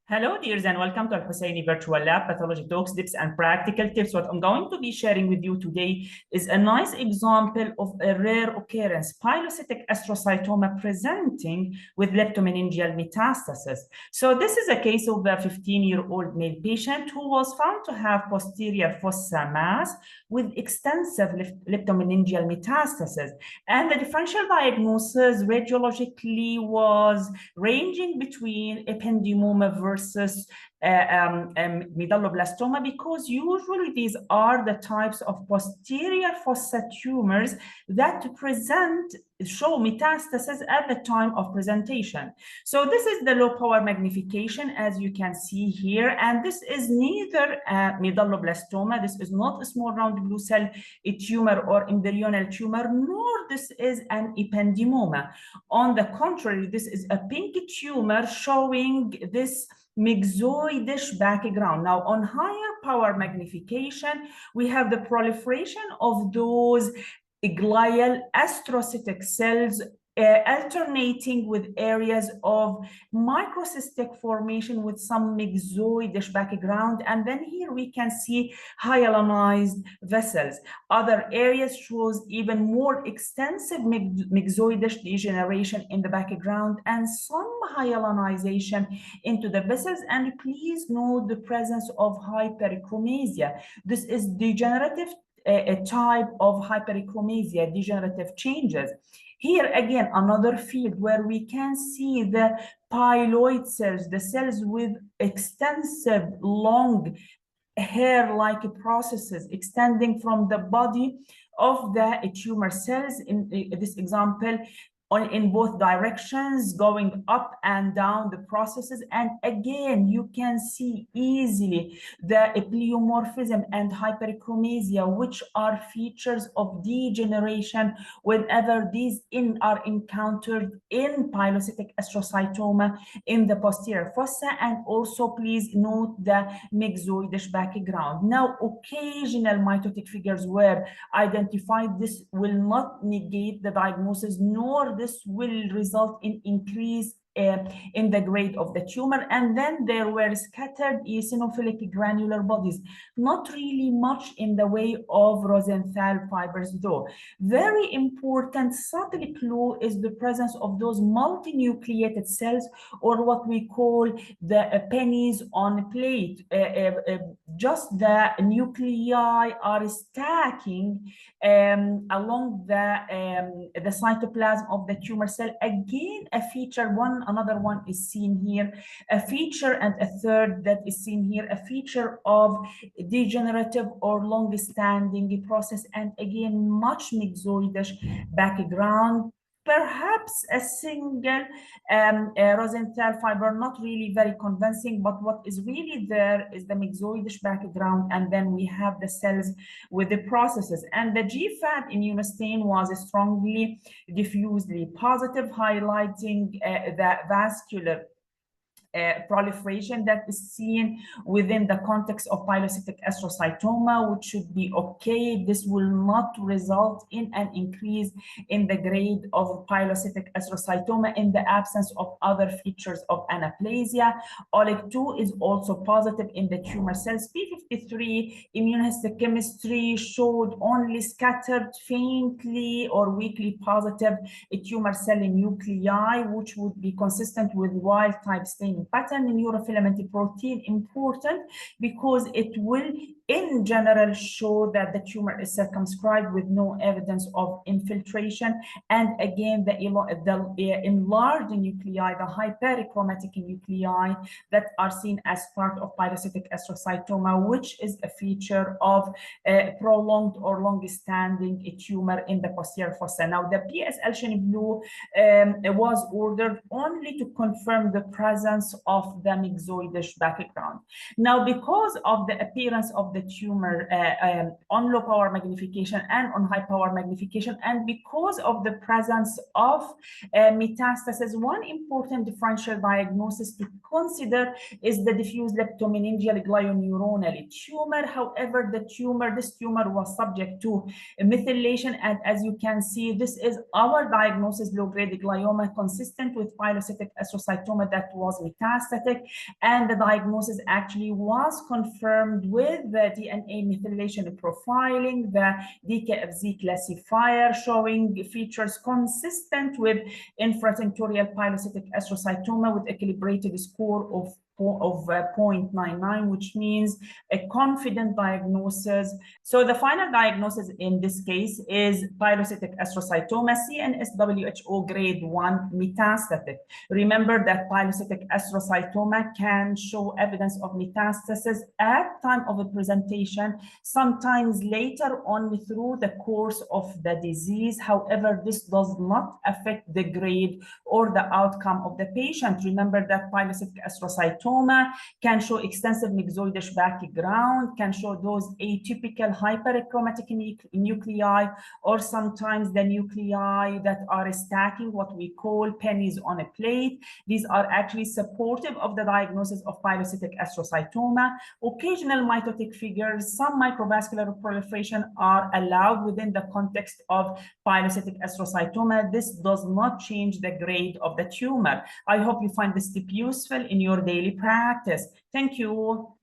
Hello, dears, and welcome to Al-Hussaini Virtual Lab Pathology Talks, Tips, and Practical Tips. What I'm going to be sharing with you today is a nice example of a rare occurrence, pilocytic astrocytoma presenting with leptomeningeal metastasis. So this is a case of a 15-year-old male patient who was found to have posterior fossa mass with extensive leptomeningeal metastasis. And the differential diagnosis radiologically was ranging between ependymoma versus medulloblastoma, because usually these are the types of posterior fossa tumors that show metastasis at the time of presentation. So this is the low power magnification, as you can see here, and this is neither medulloblastoma, this is not a small round blue cell tumor or embryonal tumor, nor this is an ependymoma. On the contrary, this is a pink tumor showing this myxoidish background. Now, on higher power magnification, we have the proliferation of those glial astrocytic cells alternating with areas of microcystic formation with some myxoidish background. And then here we can see hyalinized vessels. Other areas shows even more extensive myxoidish degeneration in the background and some hyalinization into the vessels. And please note the presence of hyperechromasia. This is degenerative a type of hyperechromasia, degenerative changes. Here again, another field where we can see the piloid cells, the cells with extensive long hair-like processes extending from the body of the tumor cells. In this example, in both directions, going up and down the processes. And again, you can see easily the pleomorphism and hyperechromasia, which are features of degeneration whenever these are encountered in pilocytic astrocytoma in the posterior fossa. And also please note the myxoidish background. Now, occasional mitotic figures were identified. This will not negate the diagnosis, nor this will result in increase in the grade of the tumor. And then there were scattered eosinophilic granular bodies, not really much in the way of Rosenthal fibers though. Very important subtle clue is the presence of those multinucleated cells, or what we call the pennies on a plate. Just the nuclei are stacking along the cytoplasm of the tumor cell. Again, a feature, another one is seen here, a feature, and a third that is seen here, a feature of degenerative or long-standing process, and again, much myxoidish background. Perhaps a single Rosenthal fiber, not really very convincing, but what is really there is the myxoidish background, and then we have the cells with the processes. And the GFAP immunostain was strongly diffusely positive, highlighting the vascular proliferation that is seen within the context of pilocytic astrocytoma, which should be okay. This will not result in an increase in the grade of pilocytic astrocytoma in the absence of other features of anaplasia. OLEG2 is also positive in the tumor cells. P53 immunohistochemistry showed only scattered faintly or weakly positive tumor cell nuclei, which would be consistent with wild type staining pattern. In neurofilament protein, important because it will in general show that the tumor is circumscribed with no evidence of infiltration. And again, the enlarged nuclei, the hyperchromatic nuclei that are seen as part of pilocytic astrocytoma, which is a feature of prolonged or long-standing tumor in the posterior fossa. Now, the PSL shiny blue was ordered only to confirm the presence of the myxoidish background. Now, because of the appearance of the tumor on low power magnification and on high power magnification. And because of the presence of metastasis, one important differential diagnosis to consider is the diffuse leptomeningeal glioneuronal tumor. However, this tumor was subject to methylation, and as you can see, this is our diagnosis, low-grade glioma consistent with pilocytic astrocytoma that was metastatic, and the diagnosis actually was confirmed with the DNA methylation profiling, the DKFZ classifier showing features consistent with infratentorial pilocytic astrocytoma with a calibrated score of 0.99, which means a confident diagnosis. So the final diagnosis in this case is pilocytic astrocytoma, CNS-WHO grade 1 metastatic. Remember that pilocytic astrocytoma can show evidence of metastasis at time of a presentation, sometimes later on through the course of the disease. However, this does not affect the grade or the outcome of the patient. Remember that pilocytic astrocytoma can show extensive myxoidish background, can show those atypical hyperchromatic nuclei, or sometimes the nuclei that are stacking, what we call pennies on a plate. These are actually supportive of the diagnosis of pilocytic astrocytoma. Occasional mitotic figures, some microvascular proliferation are allowed within the context of pilocytic astrocytoma. This does not change the grade of the tumor. I hope you find this tip useful in your daily practice. Thank you.